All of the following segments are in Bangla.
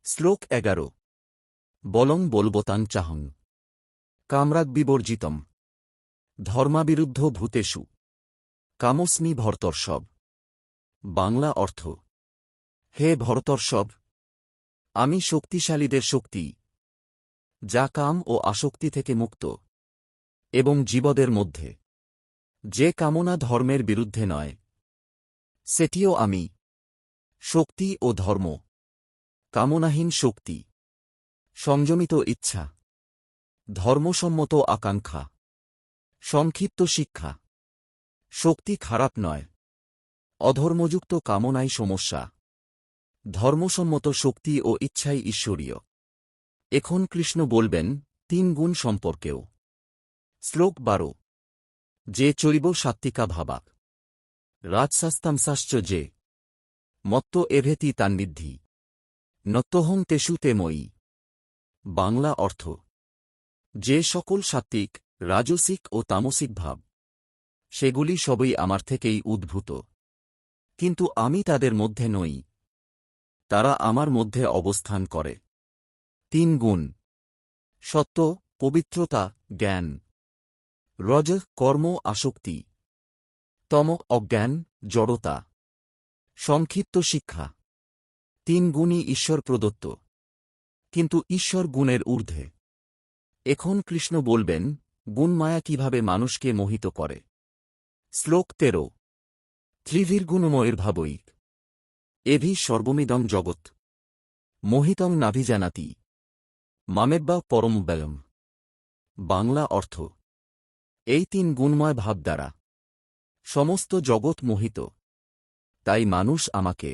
শ্লোক 11 বলং বলবতাং চাহং কামরাগ বিবর্জিতম ধর্মাবিরুদ্ধ ভূতেষু কামস্মি ভর্তর্ষব। বাংলা অর্থ: হে ভরতর্ষব, আমি শক্তিশালীদের শক্তি, যা কাম ও আসক্তি থেকে মুক্ত, এবং জীবদের মধ্যে যে কামনা ধর্মের বিরুদ্ধে নয়, সেটিও আমি। শক্তি ও ধর্ম: কামনাহীন শক্তি, সংযমিত ইচ্ছা, ধর্মসম্মত আকাঙ্ক্ষা, সংক্ষিপ্ত শিক্ষা। শক্তি খারাপ নয়, অধর্মযুক্ত কামনাই সমস্যা। ধর্মসম্মত শক্তি ও ইচ্ছাই ঈশ্বরীয়। এখন কৃষ্ণ বলবেন 3 গুণ সম্পর্কেও। শ্লোক 12 যে চৈব সাত্ত্বিকা ভাবাক রাজসাস্তামসাশ্চ যে মত্ত এভেতি তান্নিদ্ধি নত্যহং তেষু তে ময়ি। বাংলা অর্থ: যে সকল সাত্ত্বিক, রাজসিক ও তামসিক ভাব, সেগুলি সবই আমার থেকেই উদ্ভূত, কিন্তু আমি তাদের মধ্যে নই, তারা আমার মধ্যে অবস্থান করে। 3 গুণ: সত্য, পবিত্রতা, জ্ঞান; রজ, কর্ম, আসক্তি; তম, অজ্ঞান, জড়তা; সংক্ষিপ্ত শিক্ষা। 3 গুণই ঈশ্বর প্রদত্ত, কিন্তু ঈশ্বর গুণের ঊর্ধ্বে। এখন কৃষ্ণ বলবেন গুণমায়া কিভাবে মানুষকে মোহিত করে। শ্লোক 13 ত্রিভির্গুণময়ৈর্ভাবৈক এভি সর্বমিদং জগৎ মোহিতং নাভিজানাতি মামেব্বা পরমব্যয়ম। বাংলা অর্থ: এই 3 গুণময় ভাব দ্বারা সমস্ত জগৎ মোহিত, তাই মানুষ আমাকে,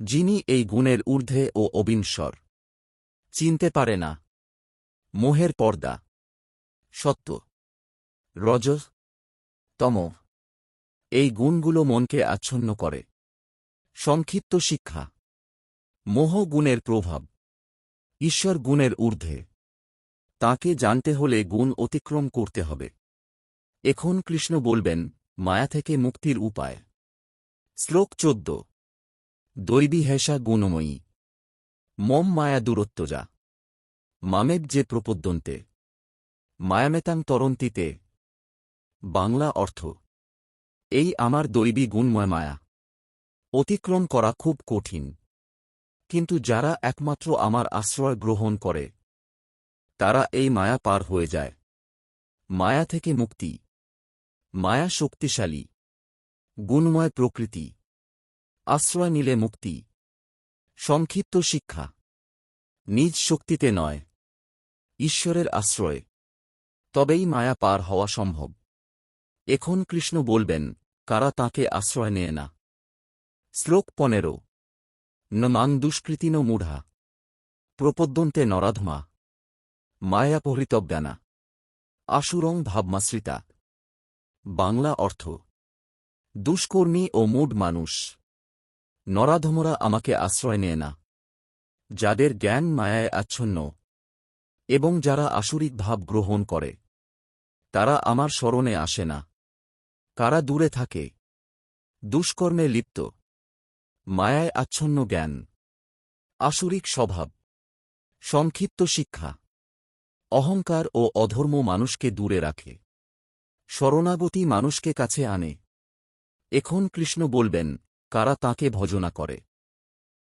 যিনি এই গুণের ঊর্ধ্বে ও অবিনশ্বর, চিনতে পারে না। মোহের পর্দা: সত্য, রজস, তম, এই গুণগুলো মনকে আচ্ছন্ন করে। সংক্ষিপ্ত শিক্ষা: মোহ গুণের প্রভাব, ঈশ্বর গুণের ঊর্ধ্বে, তাঁকে জানতে হলে গুণ অতিক্রম করতে হবে। এখন কৃষ্ণ বলবেন মায়া থেকে মুক্তির উপায়। শ্লোক 14 দৈবী হেষা গুণময়ী মম মায়া দূরত্বজা মামেব যে প্রপদ্যন্তে মায়ামেতাং তরন্তিতে। বাংলা অর্থ: এই আমার দৈবী গুণময় মায়া, অতিক্রম করা খুব কঠিন, কিন্তু যারা একমাত্র আমার আশ্রয় গ্রহণ করে, তারা এই মায়া পার হয়ে যায়। মায়া থেকে মুক্তি: মায়া শক্তিশালী, গুণময় প্রকৃতি, আশ্রয় নিলে মুক্তি। সংক্ষিপ্ত শিক্ষা: নিজ শক্তিতে নয়, ঈশ্বরের আশ্রয়ে, তবেই মায়া পার হওয়া সম্ভব। এখন কৃষ্ণ বলবেন কারা তাঁকে আশ্রয় নেয় না। শ্লোক 15 ন মাং দুষ্কৃতিন মূঢ়া প্রপদ্যন্তে নরাধমা মায়াপহৃতজ্ঞানা আসুরং ভাবমাশ্রিতা। বাংলা অর্থ: দুষ্কর্মী ও মূঢ় মানুষ, নরাধমরা আমাকে আশ্রয় নেয় না, যাদের জ্ঞান মায়ায় আচ্ছন্ন, এবং যারা আসুরিক ভাব গ্রহণ করে, তারা আমার শরণে আসে না। কারা দূরে থাকে? দুষ্কর্মে লিপ্ত, মায়ায় আচ্ছন্ন জ্ঞান, আসুরিক স্বভাব। সংক্ষিপ্ত শিক্ষা: অহংকার ও অধর্ম মানুষকে দূরে রাখে, শরণাগতী মানুষকে কাছে আনে। এখন কৃষ্ণ বলবেন কারা তাঁকে ভজনা করে।